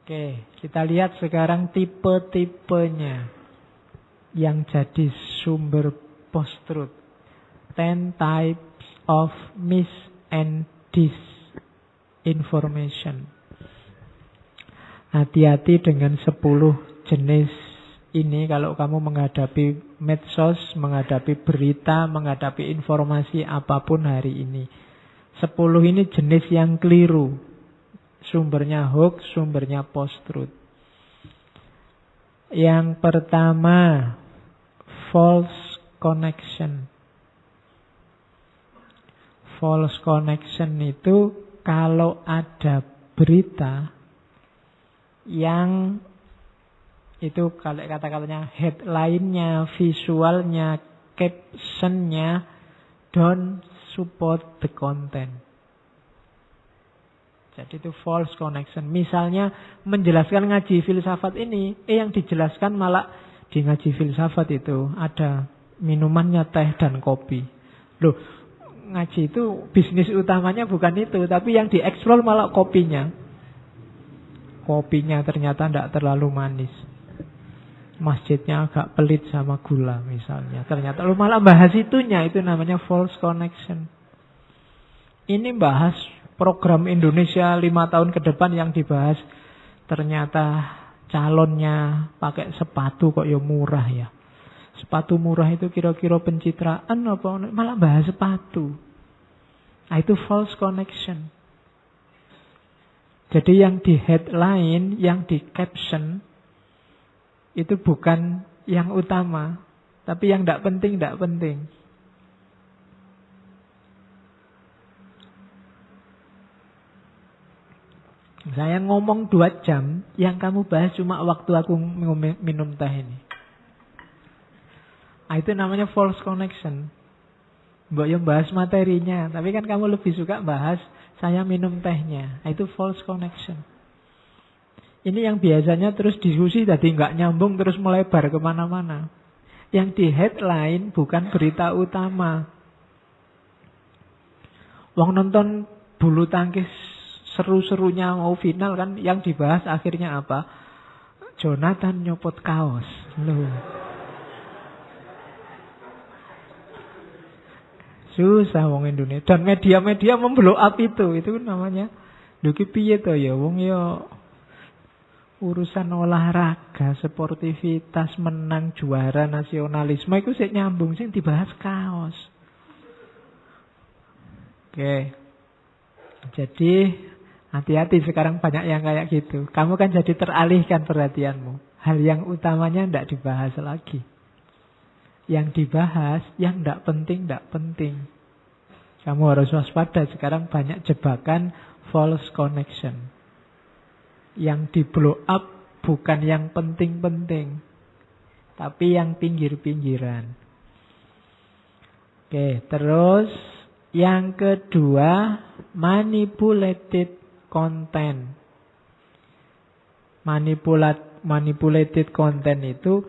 Oke, kita lihat sekarang tipe-tipenya yang jadi sumber post-truth. 10 types of mis and disinformation. Hati-hati dengan 10 jenis ini kalau kamu menghadapi medsos, menghadapi berita, menghadapi informasi apapun hari ini. 10 ini jenis yang keliru. Sumbernya hoax, sumbernya post-truth. Yang pertama, false connection. False connection itu kalau ada berita yang itu kalau kata-katanya headline-nya, visualnya, caption-nya don't support the content. Jadi itu false connection. Misalnya menjelaskan ngaji filsafat ini, yang dijelaskan malah di ngaji filsafat itu ada minumannya teh dan kopi. Loh, ngaji itu bisnis utamanya bukan itu, tapi yang dieksplor malah kopinya. Kopinya ternyata tidak terlalu manis. Masjidnya agak pelit sama gula misalnya. Ternyata lu malah bahas itunya, itu namanya false connection. Ini bahas program Indonesia 5 tahun ke depan yang dibahas. Ternyata calonnya pakai sepatu kok ya murah ya. Sepatu murah itu kira-kira pencitraan apa? Malah bahas sepatu. Nah, itu false connection. Jadi yang di headline, yang di caption itu bukan yang utama, tapi yang tidak penting, tidak penting. Saya ngomong 2 jam, yang kamu bahas cuma waktu aku minum teh ini. Nah, itu namanya false connection. Mbak yang bahas materinya, tapi kan kamu lebih suka bahas saya minum tehnya. Nah, itu false connection. Ini yang biasanya terus diskusi tadi nggak nyambung terus melebar kemana-mana. Yang di headline bukan berita utama. Wong nonton bulu tangkis seru-serunya mau final kan, yang dibahas akhirnya apa? Jonathan nyopot kaos. Loh. Susah wong Indonesia. Dan media-media memblow up itu namanya. Lho ki piye to ya wong ya urusan olahraga, sportivitas, menang juara nasionalisme itu sik nyambung sing dibahas kaos. Oke. Jadi hati-hati sekarang banyak yang kayak gitu. Kamu kan jadi teralihkan perhatianmu. Hal yang utamanya tidak dibahas lagi. Yang dibahas, yang tidak penting, tidak penting. Kamu harus waspada. Sekarang banyak jebakan false connection. Yang di blow up bukan yang penting-penting, tapi yang pinggir-pinggiran. Oke, terus yang kedua, manipulated content. Manipulated content itu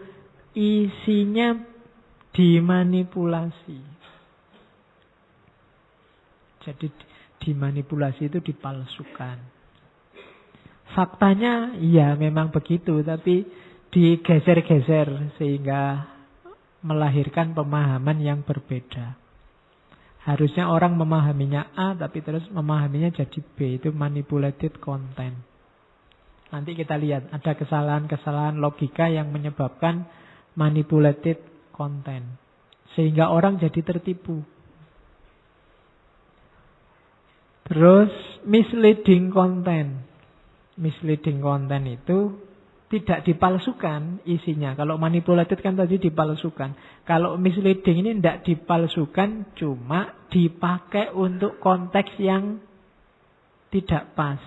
isinya dimanipulasi. Jadi dimanipulasi itu dipalsukan. Faktanya iya memang begitu, tapi digeser-geser sehingga melahirkan pemahaman yang berbeda. Harusnya orang memahaminya A tapi terus memahaminya jadi B. Itu manipulated content. Nanti kita lihat ada kesalahan-kesalahan logika yang menyebabkan manipulated content, sehingga orang jadi tertipu. Terus misleading content. Misleading content itu tidak dipalsukan isinya. Kalau manipulated kan tadi dipalsukan. Kalau misleading ini tidak dipalsukan, cuma dipakai untuk konteks yang tidak pas.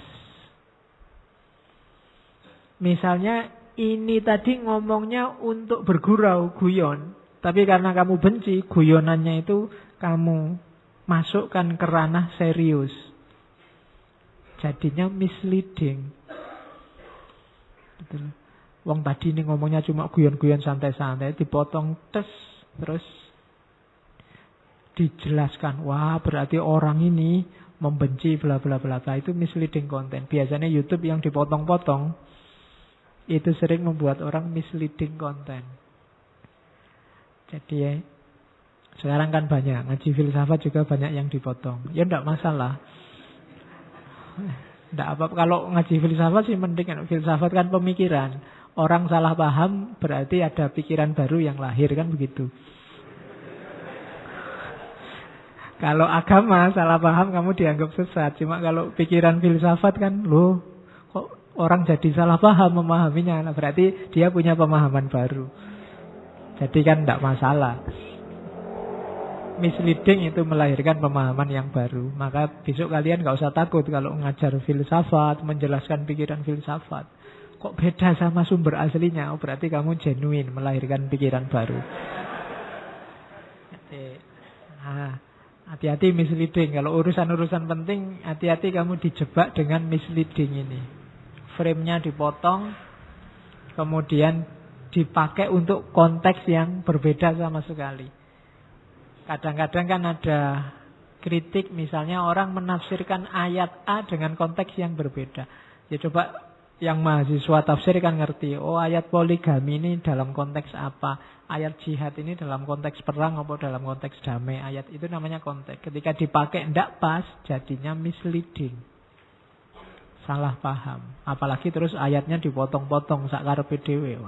Misalnya ini tadi ngomongnya untuk bergurau, guyon. Tapi karena kamu benci, guyonannya itu kamu masukkan ke ranah serius. Jadinya misleading. Betul. Wong tadi ini ngomongnya cuma guyon-guyon santai-santai, dipotong tes, terus dijelaskan, wah berarti orang ini membenci bla bla bla bla, itu misleading content. Biasanya YouTube yang dipotong-potong itu sering membuat orang misleading content. Jadi ya, sekarang kan banyak ngaji filsafat juga banyak yang dipotong. Ya enggak masalah. Enggak apa, kalau ngaji filsafat sih mending. Filsafat kan pemikiran. Orang salah paham berarti ada pikiran baru yang lahir, kan begitu. Kalau agama salah paham kamu dianggap sesat. Cuma kalau pikiran filsafat kan, loh kok orang jadi salah paham memahaminya, nah, berarti dia punya pemahaman baru. Jadi kan tidak masalah. Misleading itu melahirkan pemahaman yang baru. Maka besok kalian gak usah takut kalau ngajar filsafat, menjelaskan pikiran filsafat. Kok beda sama sumber aslinya? Oh, berarti kamu genuine melahirkan pikiran baru. Nah, hati-hati misleading. Kalau urusan-urusan penting, hati-hati kamu dijebak dengan misleading ini. Frame-nya dipotong, kemudian dipakai untuk konteks yang berbeda sama sekali. Kadang-kadang kan ada kritik, misalnya orang menafsirkan ayat A dengan konteks yang berbeda. Ya coba yang mahasiswa tafsir kan ngerti, oh ayat poligami ini dalam konteks apa, ayat jihad ini dalam konteks perang atau dalam konteks damai. Ayat itu namanya konteks. Ketika dipakai tidak pas, jadinya misleading, salah paham. Apalagi terus ayatnya dipotong-potong sakarepe dhewe,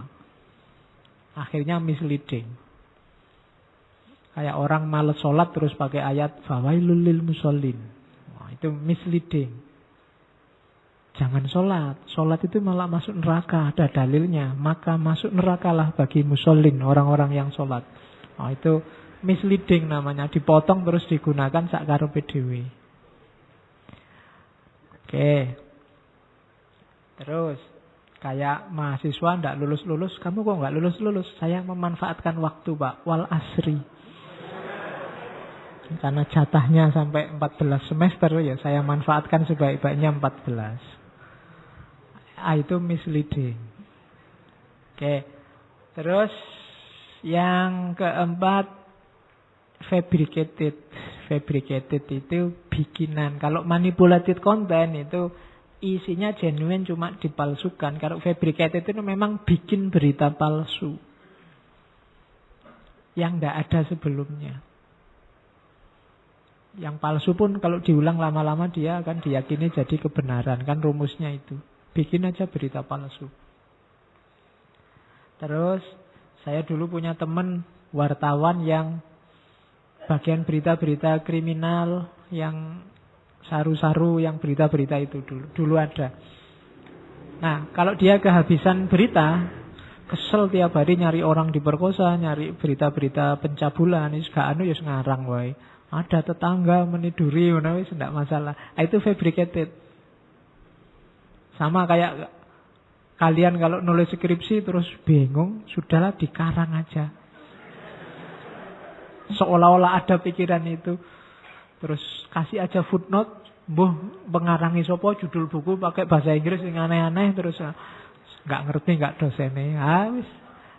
akhirnya misleading. Kayak orang males sholat terus pakai ayat fawailul lil musallin. Nah, itu misleading. Jangan sholat. Sholat itu malah masuk neraka. Ada dalilnya. Maka masuk nerakalah bagi musallin, orang-orang yang sholat. Nah, itu misleading namanya. Dipotong terus digunakan sakarepe dhewe. Oke. Terus kayak mahasiswa ndak lulus-lulus. Kamu kok nggak lulus-lulus? Saya memanfaatkan waktu, Pak. Wal asri. Karena jatahnya sampai 14 semester, ya saya manfaatkan sebaik-baiknya 14. Itu misleading. Oke. Terus yang keempat, fabricated. Fabricated itu bikinan. Kalau manipulated content itu isinya genuine cuma dipalsukan. Kalau fabricated itu memang bikin berita palsu yang tidak ada sebelumnya. Yang palsu pun kalau diulang lama-lama dia akan diyakini jadi kebenaran. Kan rumusnya itu. Bikin aja berita palsu. Terus saya dulu punya teman wartawan yang bagian berita-berita kriminal, yang saru-saru, yang berita-berita itu dulu ada. Nah, kalau dia kehabisan berita, kesel tiap hari nyari orang diperkosa, nyari berita-berita pencabulan, ini gak anu ya ngarang wae. Ada tetangga meniduri, wis tidak masalah. Itu fabricated. Sama kayak kalian kalau nulis skripsi terus bingung, sudahlah dikarang aja. Seolah-olah ada pikiran itu. Terus kasih aja footnote, mbuh pengarangi sopo judul buku pakai bahasa Inggris yang aneh-aneh, terus nggak ngerti nggak dosennya. Wis.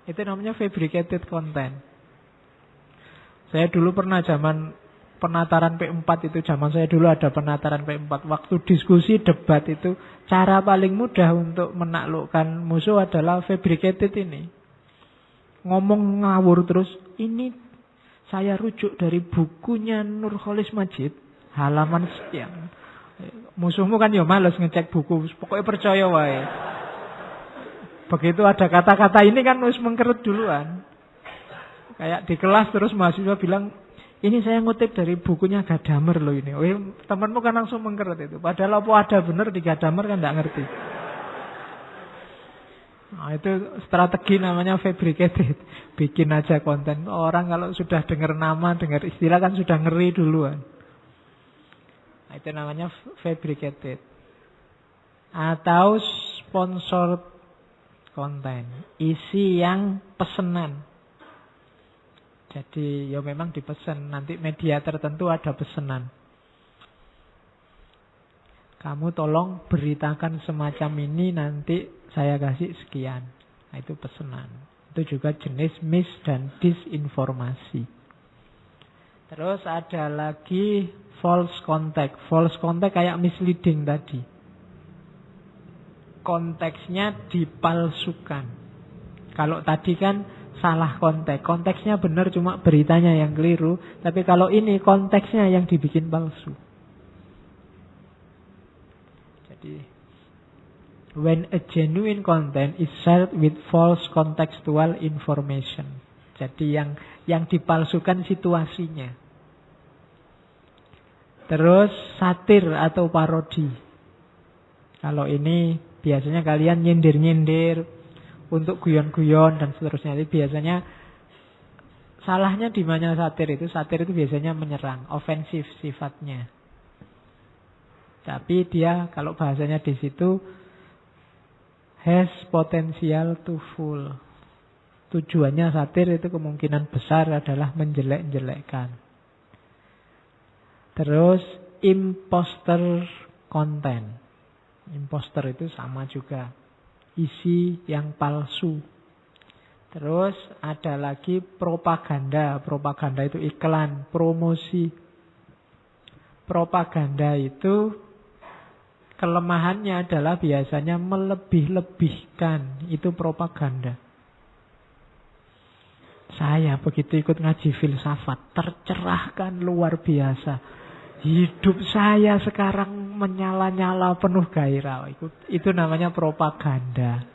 Itu namanya fabricated content. Saya dulu pernah zaman penataran P4 itu, zaman saya dulu ada penataran P4. Waktu diskusi debat itu, cara paling mudah untuk menaklukkan musuh adalah fabricated ini. Ngomong ngawur terus, ini saya rujuk dari bukunya Nurholis Majid, halaman sekian. Musuhmu kan ya males ngecek buku, pokoknya percaya wae. Begitu ada kata-kata ini kan harus mengkerut duluan. Kayak di kelas terus mahasiswa bilang, ini saya ngutip dari bukunya Gadamer loh ini. Temanmu kan langsung mengkerut itu. Padahal apa ada benar di Gadamer kan tidak ngerti. Nah, itu strategi namanya fabricated. Bikin aja konten. Orang kalau sudah dengar nama, dengar istilah kan sudah ngeri duluan. Nah, itu namanya fabricated. Atau sponsored konten. Isi yang pesanan. Jadi ya memang dipesan. Nanti media tertentu ada pesanan. Kamu tolong beritakan semacam ini, nanti saya kasih sekian. Nah, itu pesanan. Itu juga jenis mis dan disinformasi. Terus ada lagi false contact. False contact kayak misleading tadi. Konteksnya dipalsukan. Kalau tadi kan salah konteks. Konteksnya benar cuma beritanya yang keliru. Tapi kalau ini konteksnya yang dibikin palsu. Jadi when a genuine content is shared with false contextual information. Jadi yang dipalsukan situasinya. Terus satir atau parodi. Kalau ini biasanya kalian nyindir-nyindir untuk guyon-guyon dan seterusnya. Jadi biasanya salahnya di mana satir itu? Satir itu biasanya menyerang, ofensif sifatnya. Tapi dia kalau bahasanya di situ has potential to fool. Tujuannya satir itu kemungkinan besar adalah menjelek-jelekkan. Terus imposter content. Imposter itu sama juga. Isi yang palsu. Terus ada lagi propaganda. Propaganda itu iklan, promosi. Propaganda itu kelemahannya adalah biasanya melebih-lebihkan. Itu propaganda. Saya begitu ikut ngaji filsafat, tercerahkan luar biasa. Hidup saya sekarang menyala-nyala penuh gairah. Itu namanya propaganda.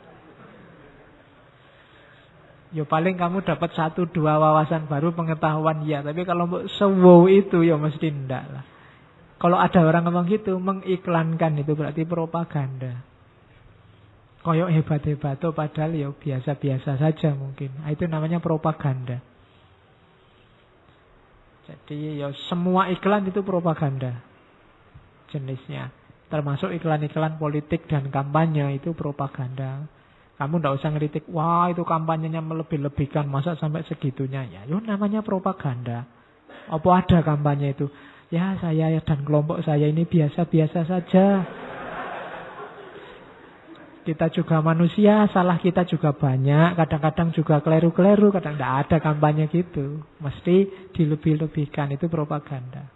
Ya paling kamu dapat 1-2 wawasan baru, pengetahuan ya. Tapi kalau sewow itu ya mesti enggak lah. Kalau ada orang ngomong gitu, mengiklankan itu berarti propaganda. Koyok hebat-hebat, padahal ya biasa-biasa saja mungkin. Itu namanya propaganda. Jadi ya semua iklan itu propaganda jenisnya. Termasuk iklan-iklan politik dan kampanye itu propaganda. Kamu tidak usah ngeritik, wah itu kampanyenya melebih-lebihkan, masa sampai segitunya. Ya itu namanya propaganda. Apa ada kampanye itu? Ya saya dan kelompok saya ini biasa-biasa saja. Kita juga manusia, salah kita juga banyak. Kadang-kadang juga keliru-keliru, kadang tidak ada kampanye gitu. Mesti dilebih-lebihkan, itu propaganda.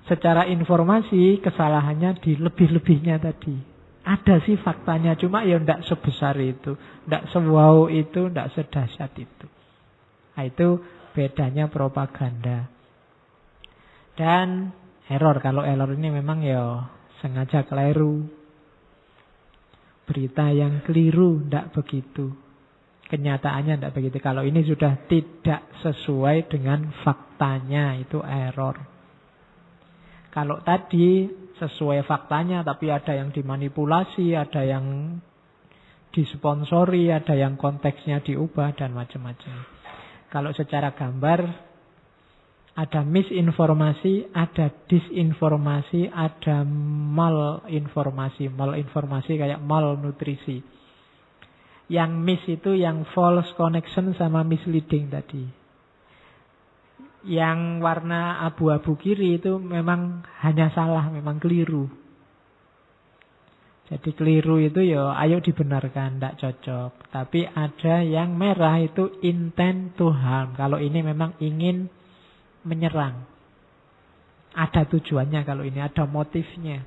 Secara informasi, kesalahannya dilebih-lebihnya tadi. Ada sih faktanya, cuma ya tidak sebesar itu. Tidak sewow itu, tidak sedahsyat itu. Nah, itu bedanya propaganda. Dan error, kalau error ini memang ya sengaja keliru. Berita yang keliru, tidak begitu. Kenyataannya tidak begitu. Kalau ini sudah tidak sesuai dengan faktanya, itu error. Kalau tadi sesuai faktanya, tapi ada yang dimanipulasi, ada yang disponsori, ada yang konteksnya diubah, dan macam-macam. Kalau secara gambar, ada misinformasi, ada disinformasi, ada malinformasi. Malinformasi kayak malnutrisi. Yang mis itu yang false connection sama misleading tadi. Yang warna abu-abu kiri itu memang hanya salah, memang keliru. Jadi keliru itu ya ayo dibenarkan, tidak cocok. Tapi ada yang merah itu intent to harm. Kalau ini memang ingin menyerang. Ada tujuannya kalau ini, ada motifnya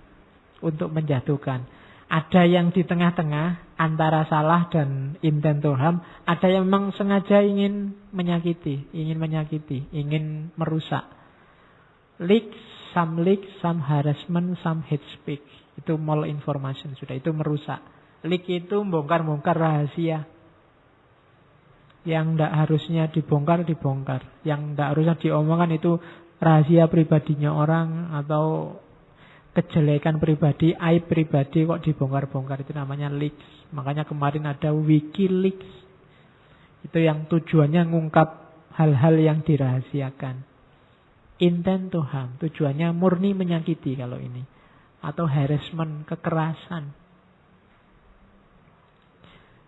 untuk menjatuhkan. Ada yang di tengah-tengah antara salah dan intent to harm. Ada yang memang sengaja ingin menyakiti, ingin merusak. Leak, some harassment, some hate speech. Itu malinformation sudah, itu merusak. Leak itu bongkar-bongkar rahasia. Yang tidak harusnya dibongkar. Yang tidak harusnya diomongkan itu rahasia pribadinya orang atau kejelekan pribadi, aib pribadi kok dibongkar-bongkar. Itu namanya leaks. Makanya kemarin ada WikiLeaks. Itu yang tujuannya ngungkap hal-hal yang dirahasiakan. Intent to harm. Tujuannya murni menyakiti kalau ini. Atau harassment, kekerasan.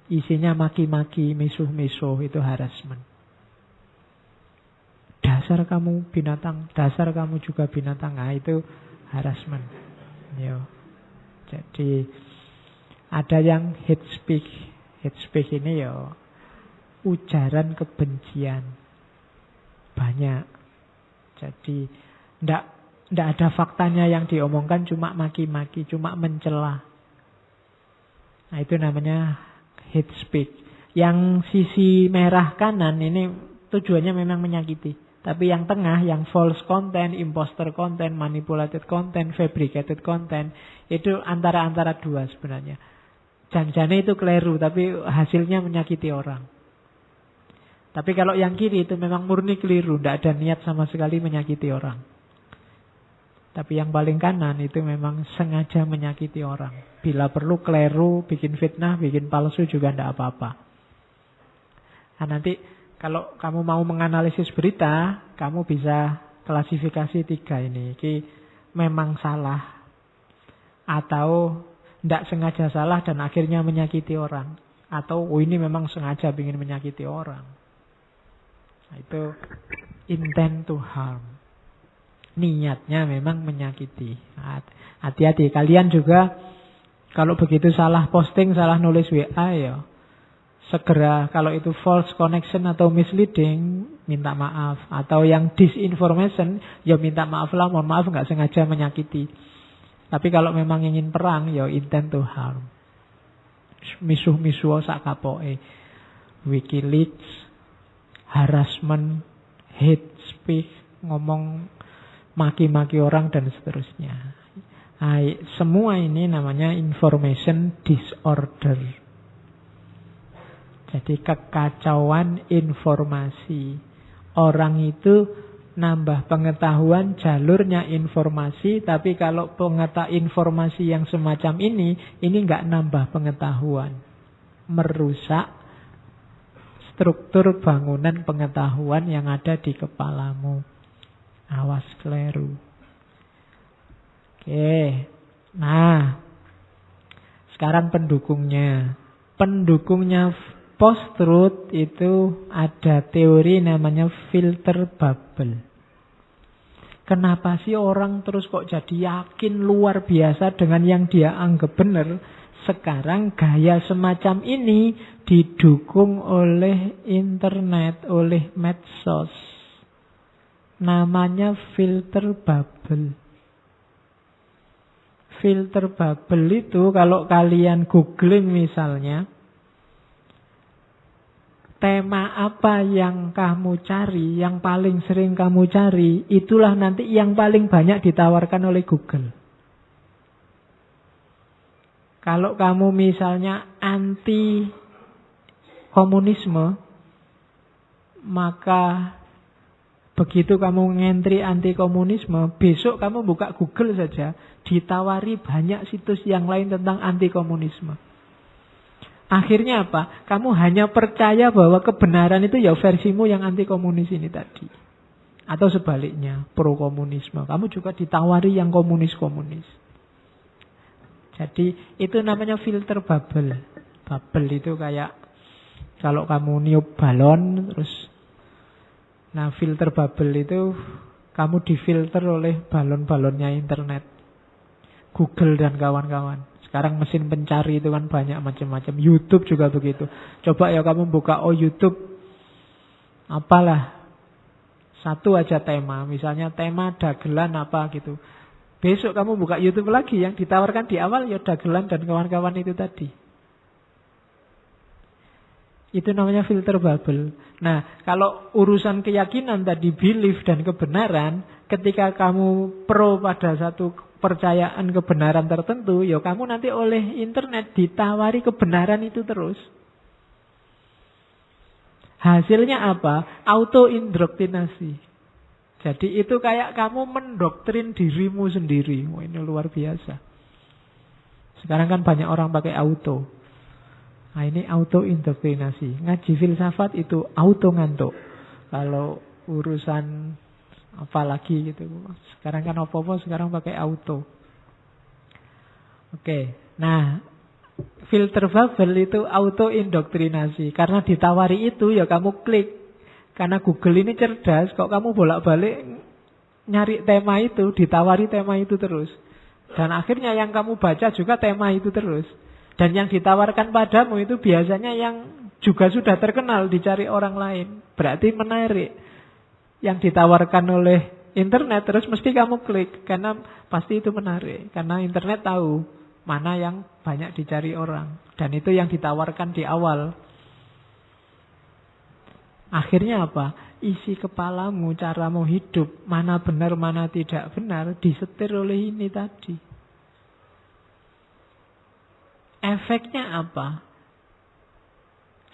Isinya maki-maki, misuh-misuh, itu harassment. Dasar kamu binatang, dasar kamu juga binatang. Nah, itu harassment. Yo. Jadi ada yang hate speech. Hate speech ini ya ujaran kebencian. Banyak. Jadi ndak ada faktanya yang diomongkan, cuma maki-maki, cuma mencela. Nah, itu namanya hate speech. Yang sisi merah kanan ini tujuannya memang menyakiti. Tapi yang tengah, yang false content, imposter content, manipulated content, fabricated content, itu antara dua sebenarnya. Jangan-jangan itu keliru, tapi hasilnya menyakiti orang. Tapi kalau yang kiri itu memang murni keliru, tidak ada niat sama sekali menyakiti orang. Tapi yang paling kanan itu memang sengaja menyakiti orang. Bila perlu keliru, bikin fitnah, bikin palsu juga tidak apa-apa. Nah, nanti kalau kamu mau menganalisis berita, kamu bisa klasifikasi 3 ini. Ini memang salah, atau tidak sengaja salah dan akhirnya menyakiti orang, atau ini memang sengaja ingin menyakiti orang. Nah, itu intent to harm. Niatnya memang menyakiti. Hati-hati. Kalian juga kalau begitu salah posting, salah nulis WA ya, segera kalau itu false connection atau misleading, minta maaf. Atau yang disinformation, ya minta maaf lah, mohon maaf nggak sengaja menyakiti. Tapi kalau memang ingin perang, ya intent to harm. Misuh-misuh sak kapoke. WikiLeaks, harassment, hate speech, ngomong maki-maki orang dan seterusnya. Nah, semua ini namanya information disorder. Jadi kekacauan informasi. Orang itu nambah pengetahuan, jalurnya informasi, tapi kalau informasi yang semacam ini nggak nambah pengetahuan. Merusak struktur bangunan pengetahuan yang ada di kepalamu. Awas keliru. Oke. Nah, sekarang pendukungnya. Pendukungnya post-truth itu ada teori namanya filter bubble. Kenapa sih orang terus kok jadi yakin luar biasa dengan yang dia anggap benar? Sekarang gaya semacam ini didukung oleh internet, oleh medsos. Namanya filter bubble. Filter bubble itu kalau kalian googling misalnya, tema apa yang kamu cari, yang paling sering kamu cari, itulah nanti yang paling banyak ditawarkan oleh Google. Kalau kamu misalnya anti komunisme, maka begitu kamu ngentri anti komunisme, besok kamu buka Google saja, ditawari banyak situs yang lain tentang anti komunisme. Akhirnya apa? Kamu hanya percaya bahwa kebenaran itu ya versimu yang anti komunis ini tadi. Atau sebaliknya, pro komunisme. Kamu juga ditawari yang komunis-komunis. Jadi itu namanya filter bubble. Bubble itu kayak kalau kamu niup balon terus. Nah, filter bubble itu kamu difilter oleh balon-balonnya internet. Google dan kawan-kawan. Sekarang mesin pencari itu kan banyak macam-macam. YouTube juga begitu. Coba ya kamu buka YouTube. Apalah. Satu aja tema. Misalnya tema dagelan apa gitu. Besok kamu buka YouTube lagi. Yang ditawarkan di awal ya dagelan dan kawan-kawan itu tadi. Itu namanya filter bubble. Nah, kalau urusan keyakinan tadi, belief dan kebenaran, ketika kamu pro pada satu kepercayaan kebenaran tertentu, ya kamu nanti oleh internet ditawari kebenaran itu terus. Hasilnya apa? Auto-indoktrinasi. Jadi itu kayak kamu mendoktrin dirimu sendiri. Wah, ini luar biasa. Sekarang kan banyak orang pakai auto. Nah, ini auto-indoktrinasi. Ngaji filsafat itu auto ngantuk. Kalau urusan apalagi gitu. Sekarang kan apa-apa sekarang pakai auto. Oke. Nah, filter bubble itu auto-indoktrinasi. Karena ditawari itu ya kamu klik. Karena Google ini cerdas. Kok kamu bolak-balik nyari tema itu, ditawari tema itu terus. Dan akhirnya yang kamu baca juga tema itu terus. Dan yang ditawarkan padamu itu biasanya yang juga sudah terkenal dicari orang lain. Berarti menarik. Yang ditawarkan oleh internet, terus mesti kamu klik. Karena pasti itu menarik. Karena internet tahu mana yang banyak dicari orang. Dan itu yang ditawarkan di awal. Akhirnya apa? Isi kepalamu, caramu hidup, mana benar, mana tidak benar, disetir oleh ini tadi. Efeknya apa?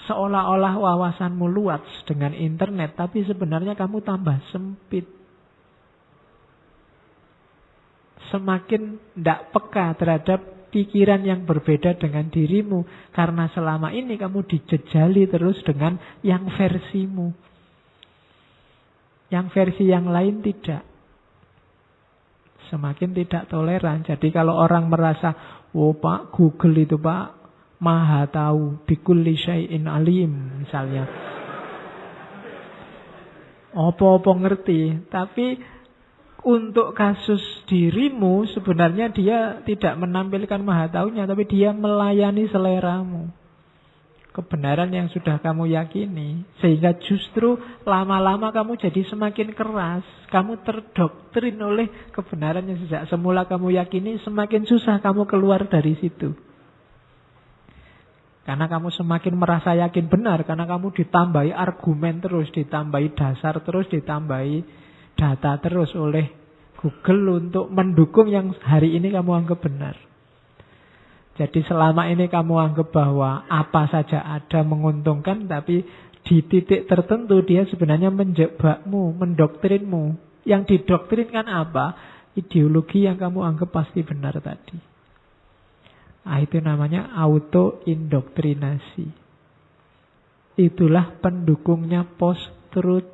Seolah-olah wawasanmu luas dengan internet, tapi sebenarnya kamu tambah sempit. Semakin tidak peka terhadap pikiran yang berbeda dengan dirimu. Karena selama ini kamu dijejali terus dengan yang versimu. Yang versi yang lain tidak. Semakin tidak toleran. Jadi kalau orang merasa, oh Pak, Google itu Pak, maha tahu, bikulli syai'in alim misalnya. Apa-apa ngerti. Tapi untuk kasus dirimu sebenarnya dia tidak menampilkan maha taunya, tapi dia melayani seleramu. Kebenaran yang sudah kamu yakini. Sehingga justru lama-lama kamu jadi semakin keras. Kamu terdoktrin oleh kebenaran yang sejak semula kamu yakini. Semakin susah kamu keluar dari situ. Karena kamu semakin merasa yakin benar. Karena kamu ditambahi argumen terus, ditambahi dasar terus, ditambahi data terus oleh Google untuk mendukung yang hari ini kamu anggap benar. Jadi selama ini kamu anggap bahwa apa saja ada menguntungkan, tapi di titik tertentu dia sebenarnya menjebakmu, mendoktrinmu. Yang didoktrinkan apa? Ideologi yang kamu anggap pasti benar tadi. Nah, itu namanya auto-indoktrinasi. Itulah pendukungnya post-truth.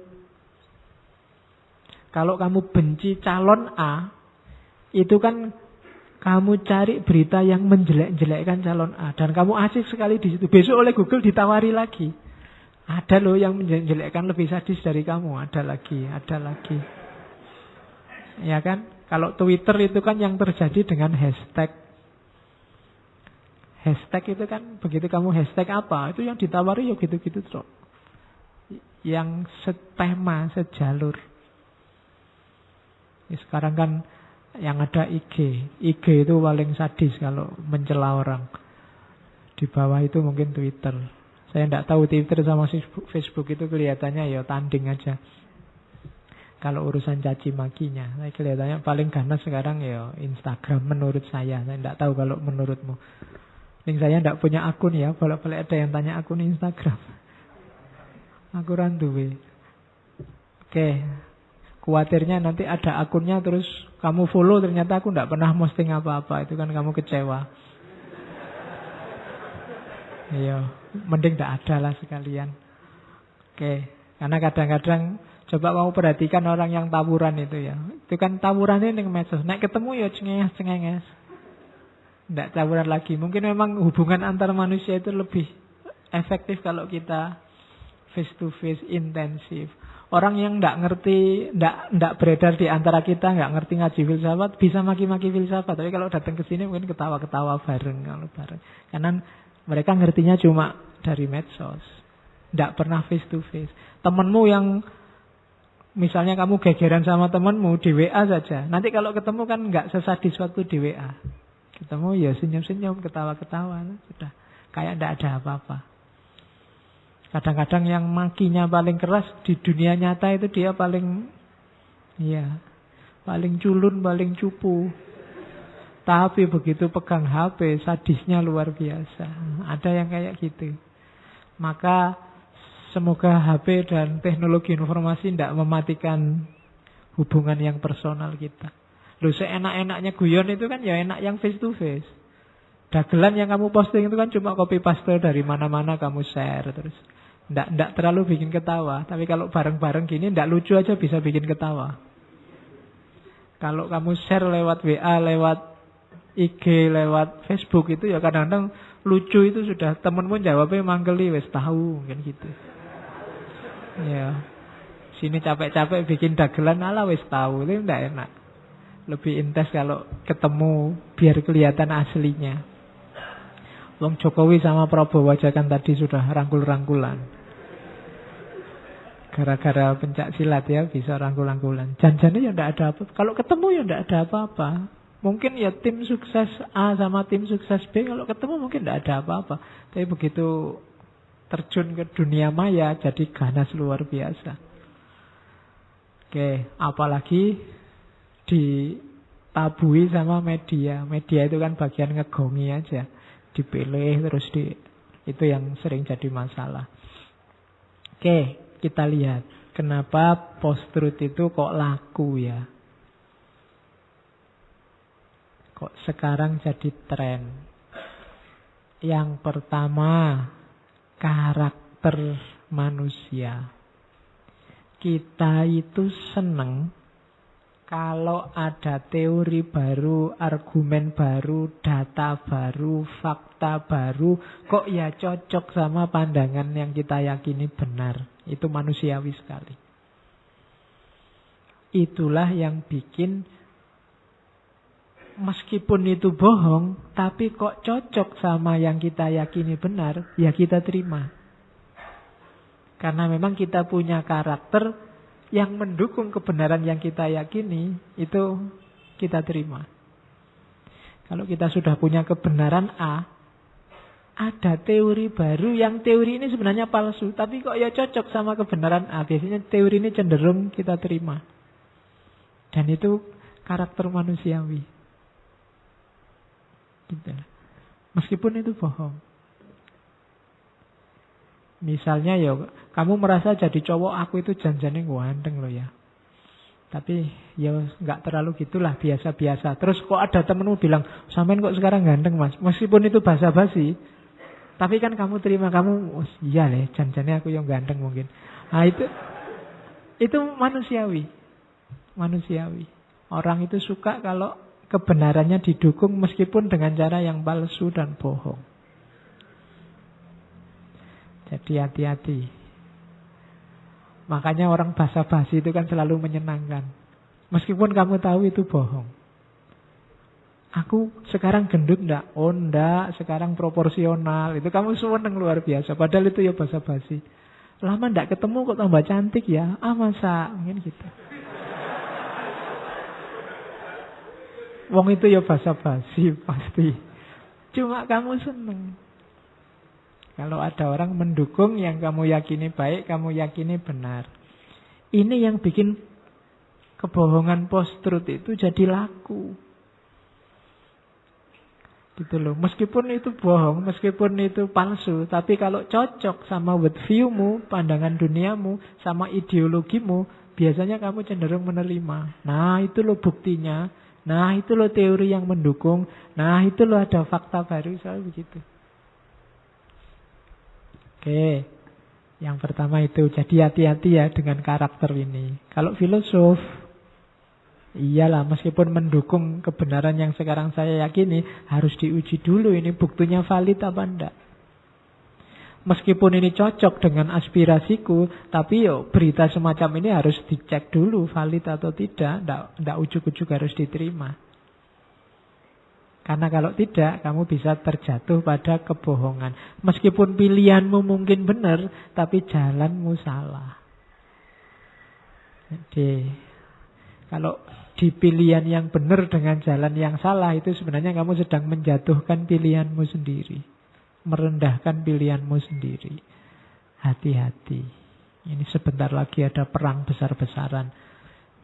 Kalau kamu benci calon A, itu kan kamu cari berita yang menjelek-jelekkan calon A. Dan kamu asik sekali di situ. Besok oleh Google ditawari lagi. Ada loh yang menjelekkan lebih sadis dari kamu. Ada lagi. Ya kan? Kalau Twitter itu kan yang terjadi dengan hashtag. Hashtag itu kan, begitu kamu hashtag apa, itu yang ditawari ya gitu-gitu terus. Yang setema, sejalur. Ya, sekarang kan yang ada IG. IG itu paling sadis kalau mencela orang. Di bawah itu mungkin Twitter. Saya tidak tahu Twitter sama Facebook itu kelihatannya ya tanding aja. Kalau urusan caci makinya, saya kelihatannya paling ganas sekarang ya Instagram menurut saya. Saya tidak tahu kalau menurutmu. Ini saya tidak punya akun ya. Bolak-balik ada yang tanya akun Instagram. Aku randuwe. Oke. Khawatirnya nanti ada akunnya terus kamu follow ternyata aku tidak pernah posting apa-apa. Itu kan kamu kecewa. Iya, mending tidak ada lah sekalian. Oke, karena kadang-kadang coba kamu perhatikan orang yang tawuran itu ya. Itu kan tawurannya ning medsos. Nek ketemu ya cengenges-cengenges. Tidak tawuran lagi. Mungkin memang hubungan antar manusia itu lebih efektif kalau kita face to face, intensif. Orang yang tidak ngerti, tidak beredar di antara kita, nggak ngerti ngaji filsafat, bisa maki-maki filsafat. Tapi kalau datang ke sini mungkin ketawa-ketawa bareng, kalau bareng. Karena mereka ngertinya cuma dari medsos, tidak pernah face to face. Temenmu yang misalnya kamu gegeran sama temenmu di WA saja, nanti kalau ketemu kan nggak sesadis waktu di WA. Ketemu ya senyum-senyum, ketawa-ketawa, sudah kayak tidak ada apa-apa. Kadang-kadang yang makinya paling keras di dunia nyata itu dia paling culun, paling cupu. Tapi begitu pegang HP, sadisnya luar biasa. Ada yang kayak gitu. Maka semoga HP dan teknologi informasi tidak mematikan hubungan yang personal kita. Loh, seenak-enaknya guyon itu kan ya enak yang face to face. Dagelan yang kamu posting itu kan cuma copy paste dari mana-mana kamu share terus. Nggak terlalu bikin ketawa. Tapi kalau bareng-bareng gini nggak lucu aja bisa bikin ketawa. Kalau kamu share lewat WA, lewat IG, lewat Facebook itu ya kadang-kadang lucu itu sudah temenmu jawabnya manggeli wes tahu mungkin gitu. Ya. Sini capek-capek bikin dagelan ala wes tahu itu nggak enak. Lebih intens kalau ketemu biar kelihatan aslinya. Wong Jokowi sama Prabowo aja kan tadi sudah rangkul-rangkulan. Gara-gara pencak silat ya bisa rangkul-rangkulan. Janjinya ya ndak ada apa. Kalau ketemu ya ndak ada apa-apa. Mungkin ya tim sukses A sama tim sukses B kalau ketemu mungkin ndak ada apa-apa. Tapi begitu terjun ke dunia maya jadi ganas luar biasa. Oke, apalagi ditabui sama media. Media itu kan bagian ngegongi aja. Dipilih terus itu yang sering jadi masalah. Oke, kita lihat kenapa post-truth itu kok laku ya. Kok sekarang jadi tren. Yang pertama, karakter manusia. Kita itu seneng kalau ada teori baru, argumen baru, data baru, fakta baru, kok ya cocok sama pandangan yang kita yakini benar. Itu manusiawi sekali. Itulah yang bikin meskipun itu bohong, tapi kok cocok sama yang kita yakini benar, ya kita terima. Karena memang kita punya karakter yang mendukung kebenaran yang kita yakini, itu kita terima. Kalau kita sudah punya kebenaran A, ada teori baru yang teori ini sebenarnya palsu, tapi kok ya cocok sama kebenaran A. Biasanya teori ini cenderung kita terima. Dan itu karakter manusiawi. Gitu. Meskipun itu bohong. Misalnya ya, kamu merasa jadi cowok aku itu janjane ganteng loh ya. Tapi ya nggak terlalu gitulah, biasa-biasa. Terus kok ada temenmu bilang, sampean kok sekarang ganteng mas. Meskipun itu basa-basi, tapi kan kamu terima, kamu, oh, iya leh, janjane aku yang ganteng mungkin. Nah itu manusiawi. Manusiawi. Orang itu suka kalau kebenarannya didukung meskipun dengan cara yang palsu dan bohong. Jadi hati-hati. Makanya orang basa-basi itu kan selalu menyenangkan. Meskipun kamu tahu itu bohong. Aku sekarang gendut enggak? Oh enggak, sekarang proporsional. Itu kamu seneng luar biasa. Padahal itu ya basa-basi. Lama enggak ketemu kok tambah cantik ya. Ah masa? Mungkin gitu. Wong itu ya basa-basi pasti. Cuma kamu seneng. Kalau ada orang mendukung yang kamu yakini baik, kamu yakini benar. Ini yang bikin kebohongan post-truth itu jadi laku. Gitu loh. Meskipun itu bohong, meskipun itu palsu, tapi kalau cocok sama worldview-mu, pandangan duniamu, sama ideologimu, biasanya kamu cenderung menerima. Nah, itu loh buktinya. Nah, itu loh teori yang mendukung. Nah, itu loh ada fakta baru, selalu begitu. Oke, yang pertama itu, jadi hati-hati ya dengan karakter ini. Kalau filosof, iyalah meskipun mendukung kebenaran yang sekarang saya yakini, harus diuji dulu ini buktinya valid apa enggak. Meskipun ini cocok dengan aspirasiku, tapi berita semacam ini harus dicek dulu valid atau tidak, enggak ujuk-ujuk harus diterima. Karena kalau tidak, kamu bisa terjatuh pada kebohongan. Meskipun pilihanmu mungkin benar, tapi jalanmu salah. Jadi, kalau di pilihan yang benar dengan jalan yang salah, itu sebenarnya kamu sedang menjatuhkan pilihanmu sendiri. Merendahkan pilihanmu sendiri. Hati-hati. Ini sebentar lagi ada perang besar-besaran.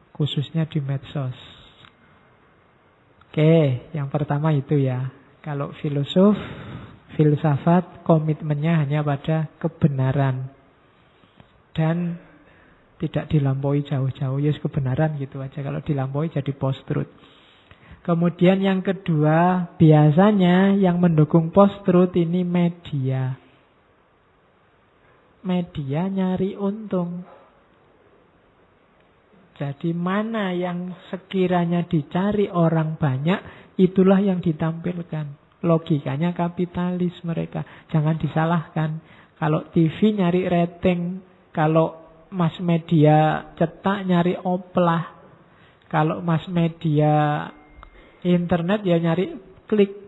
Khususnya di medsos. Oke, yang pertama itu ya. Kalau filosof, filsafat, komitmennya hanya pada kebenaran. Dan tidak dilampaui jauh-jauh. Ya kebenaran gitu aja. Kalau dilampaui jadi post-truth. Kemudian yang kedua, biasanya yang mendukung post-truth ini media. Media nyari untung. Jadi mana yang sekiranya dicari orang banyak, itulah yang ditampilkan. Logikanya kapitalis mereka. Jangan disalahkan. Kalau TV nyari rating, kalau mass media cetak nyari oplah, kalau mass media internet ya nyari klik.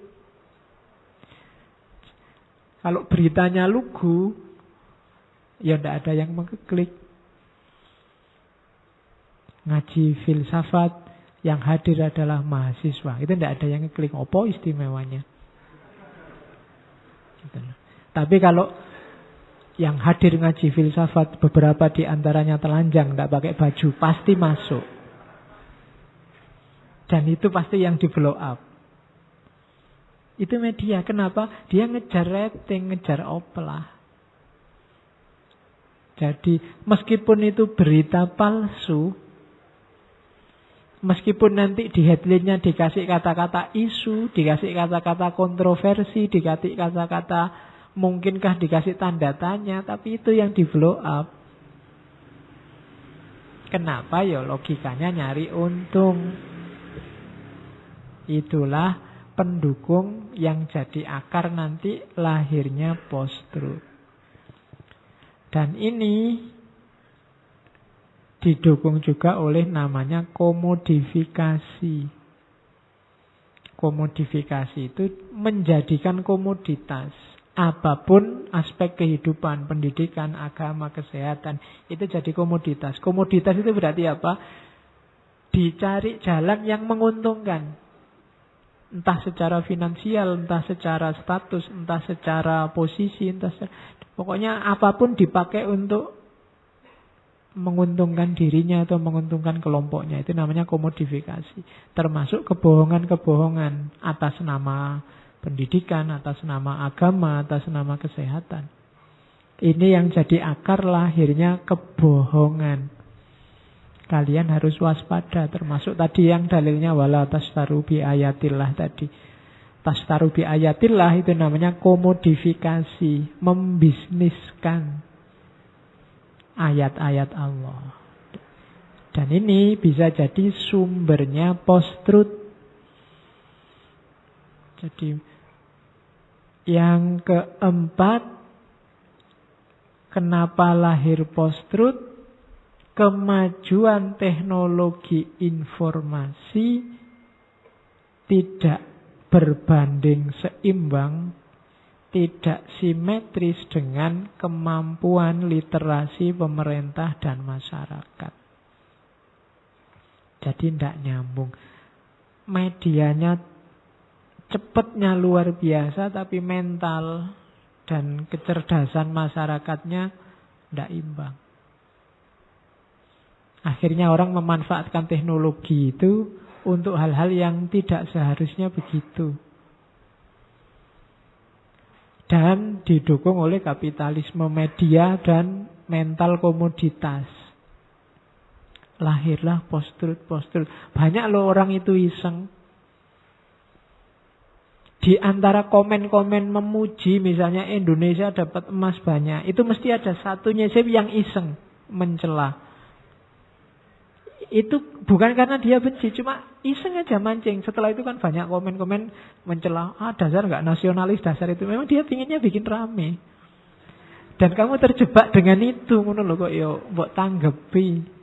Kalau beritanya lugu, ya tidak ada yang mengklik. ngaji filsafat, yang hadir adalah mahasiswa. Itu tidak ada yang ngeklik, apa istimewanya. Gitu. Tapi kalau yang hadir ngaji filsafat, beberapa di antaranya telanjang, tidak pakai baju, pasti masuk. Dan itu pasti yang di blow up. Itu media. Kenapa? Dia ngejar rating, ngejar oplah. Jadi meskipun itu berita palsu, meskipun nanti di headline-nya dikasih kata-kata isu, dikasih kata-kata kontroversi, dikasih kata-kata mungkinkah dikasih tanda tanya, tapi itu yang di blow up. Kenapa? Ya logikanya nyari untung. Itulah pendukung yang jadi akar nanti lahirnya post-truth. Dan ini didukung juga oleh namanya komodifikasi. Komodifikasi itu menjadikan komoditas apapun aspek kehidupan, pendidikan, agama, kesehatan, itu jadi komoditas. Komoditas itu berarti apa? Dicari jalan yang menguntungkan. Entah secara finansial, entah secara status, entah secara posisi, pokoknya apapun dipakai untuk menguntungkan dirinya atau menguntungkan kelompoknya. Itu namanya komodifikasi. Termasuk kebohongan-kebohongan atas nama pendidikan, atas nama agama, atas nama kesehatan. Ini yang jadi akar lahirnya kebohongan. Kalian harus waspada, termasuk tadi yang dalilnya wala tastaru bi ayatillah tadi. Tastaru bi ayatillah itu namanya komodifikasi, membisniskan ayat-ayat Allah. Dan ini bisa jadi sumbernya post-truth. Jadi yang keempat, kenapa lahir post-truth? Kemajuan teknologi informasi tidak berbanding seimbang, tidak simetris dengan kemampuan literasi pemerintah dan masyarakat. Jadi tidak nyambung. Medianya cepatnya luar biasa, tapi mental dan kecerdasan masyarakatnya tidak imbang. Akhirnya orang memanfaatkan teknologi itu untuk hal-hal yang tidak seharusnya begitu. Dan didukung oleh kapitalisme media dan mental komoditas. Lahirlah post-truth. Banyak loh orang itu iseng. Di antara komen-komen memuji, misalnya Indonesia dapat emas banyak, itu mesti ada satu nyisip yang iseng mencela. Itu bukan karena dia benci, cuma iseng aja mancing. Setelah itu kan banyak komen-komen mencela, dasar gak nasionalis, dasar itu. Memang dia pinginnya bikin rame. Dan kamu terjebak dengan itu, ngono lho kok yo mbok tanggepi.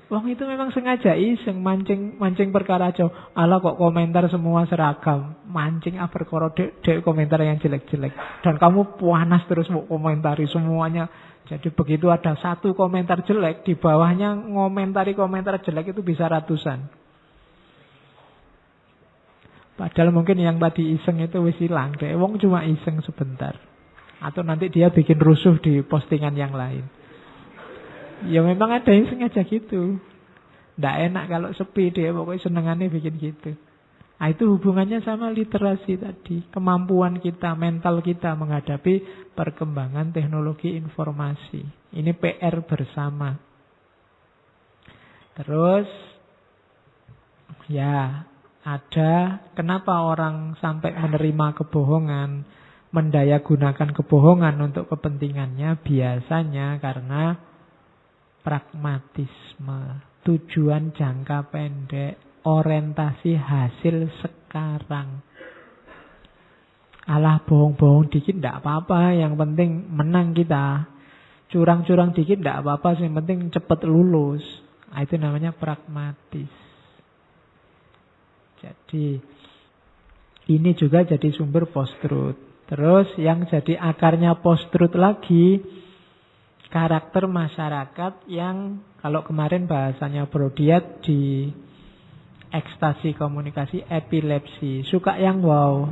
Wong itu memang sengaja iseng mancing perkara aja. Ala kok komentar semua seragam, mancing perkara dek komentar yang jelek-jelek. Dan kamu panas terus mau komentari semuanya. Jadi begitu ada satu komentar jelek, di bawahnya ngomentari komentar jelek itu bisa ratusan. Padahal mungkin yang tadi iseng itu wis hilang deh. Wong cuma iseng sebentar. Atau nanti dia bikin rusuh di postingan yang lain. Ya memang ada yang sengaja gitu. Nggak enak kalau sepi dia, pokoknya senengannya bikin gitu. Nah, itu hubungannya sama literasi tadi. Kemampuan kita, mental kita menghadapi perkembangan teknologi informasi. Ini PR bersama. Terus, ya ada kenapa orang sampai menerima kebohongan, mendayagunakan kebohongan untuk kepentingannya, biasanya karena pragmatisme, tujuan jangka pendek, orientasi hasil sekarang. Alah bohong-bohong dikit tidak apa-apa, yang penting menang kita. Curang-curang dikit tidak apa-apa, yang penting cepat lulus. Nah, itu namanya pragmatis. Jadi ini juga jadi sumber post-truth. Terus yang jadi akarnya post-truth lagi, karakter masyarakat yang Kalau kemarin bahasanya Brodiat di ekstasi komunikasi, epilepsi, suka yang wow.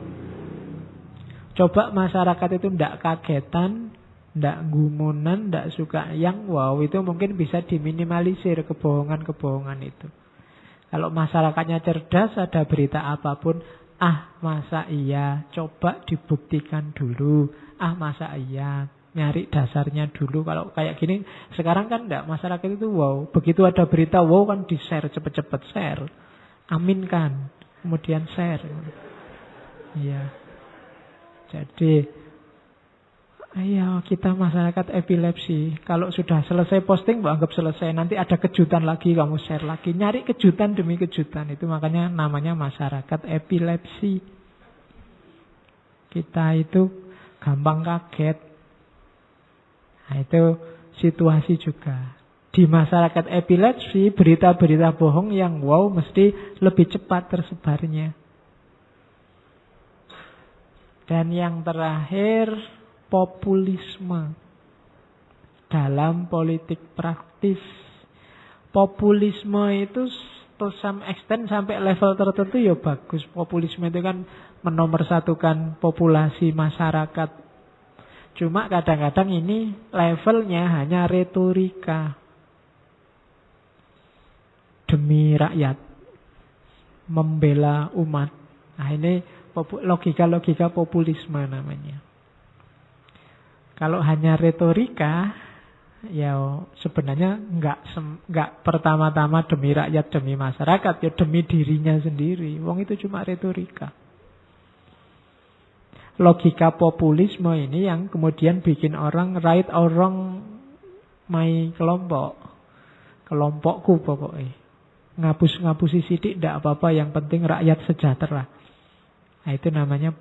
Coba masyarakat itu ndak kagetan, ndak gumunan, ndak suka yang wow, itu mungkin bisa diminimalisir kebohongan-kebohongan itu. Kalau masyarakatnya cerdas, ada berita apapun, ah masa iya, coba dibuktikan dulu, ah masa iya, nyari dasarnya dulu. Kalau kayak gini, sekarang kan enggak, masyarakat itu wow. Begitu ada berita wow kan di-share, cepet-cepet share. Aminkan, kemudian share. Iya. Jadi, ayo kita masyarakat epilepsi. Kalau sudah selesai posting, anggap selesai. Nanti ada kejutan lagi, kamu share lagi. Nyari kejutan demi kejutan. Itu makanya namanya masyarakat epilepsi. Kita itu gampang kaget. Nah, itu situasi juga. Di masyarakat epilepsi, berita-berita bohong yang wow mesti lebih cepat tersebarnya. Dan yang terakhir, populisme dalam politik praktis. Populisme itu to some extent sampai level tertentu ya bagus. Populisme itu kan menomorsatukan populasi masyarakat. Cuma kadang-kadang ini levelnya hanya retorika. Demi rakyat, membela umat. Nah ini logika-logika populisme namanya. Kalau hanya retorika, ya sebenarnya enggak pertama-tama demi rakyat, demi masyarakat, ya demi dirinya sendiri. Wong itu cuma retorika. Logika populisme ini yang kemudian bikin orang right or wrong my kelompok. Kelompokku pokoknya. Ngapus-ngapusi sidik tidak apa-apa, yang penting rakyat sejahtera. Nah itu namanya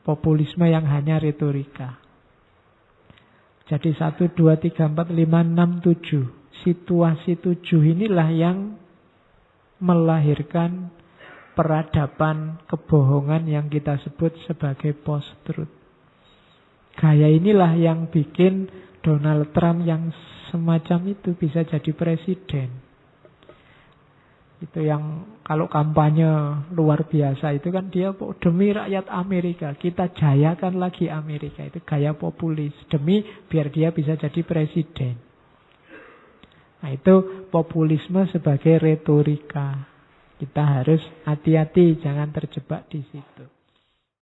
populisme yang hanya retorika. Jadi 1, 2, 3, 4, 5, 6, 7. Situasi 7 inilah yang melahirkan peradaban kebohongan yang kita sebut sebagai post-truth. Gaya inilah yang bikin Donald Trump yang semacam itu bisa jadi presiden. Itu yang kalau kampanye luar biasa itu kan dia demi rakyat Amerika, kita jayakan lagi Amerika. Itu gaya populis, demi biar dia bisa jadi presiden. Nah itu populisme sebagai retorika. Kita harus hati-hati jangan terjebak di situ.